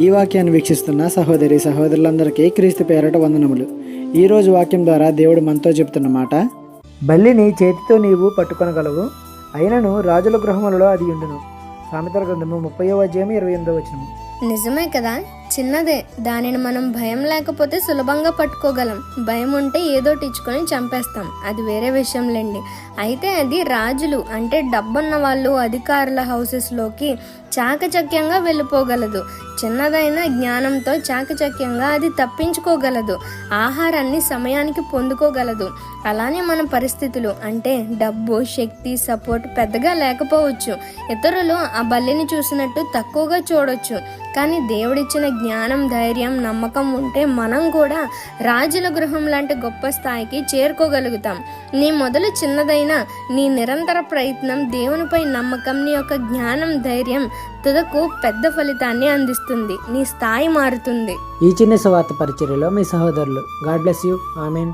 ఈ వాక్యాన్ని వీక్షిస్తున్న సహోదరులందరికీ క్రీస్తు పేరట వందనములు. ఈరోజు వాక్యం ద్వారా దేవుడు మనతో చెప్తున్న మాట, బల్లిని చేతితో నీవు పట్టుకొనగలవు, అయినను రాజుల గృహములలో అది ఉండును. సామెతల గ్రంథము 30వ అధ్యాయం 28వ వచనము. నిజమే కదా, చిన్నదే, దానిని మనం భయం లేకపోతే సులభంగా పట్టుకోగలం. భయం ఉంటే ఏదోటి ఇచ్చుకొని చంపేస్తాం, అది వేరే విషయంలేండి. అయితే అది రాజులు అంటే డబ్బున్న వాళ్ళు, అధికారుల హౌసెస్లోకి చాకచక్యంగా వెళ్ళిపోగలదు. చిన్నదైన జ్ఞానంతో చాకచక్యంగా అది తప్పించుకోగలదు, ఆహారాన్ని సమయానికి పొందుకోగలదు. అలానే మన పరిస్థితులు అంటే డబ్బు, శక్తి, సపోర్ట్ పెద్దగా లేకపోవచ్చు. ఇతరులు ఆ బల్లిని చూసినట్టు తక్కువగా చూడొచ్చు. కానీ దేవుడిచ్చిన జ్ఞానం, ధైర్యం, నమ్మకం ఉంటే మనం కూడా రాజుల గృహం లాంటి గొప్ప స్థాయికి చేరుకోగలుగుతాం. నీ మొదలు చిన్నదైనా నీ నిరంతర ప్రయత్నం, దేవునిపై నమ్మకం, నీ యొక్క జ్ఞానం, ధైర్యం తుదకు పెద్ద ఫలితాన్ని అందిస్తుంది. నీ స్థాయి మారుతుంది. ఈ చిన్న సువార్త పరిచర్యలో మీ సహోదరులు. God bless you. ఆమేన్.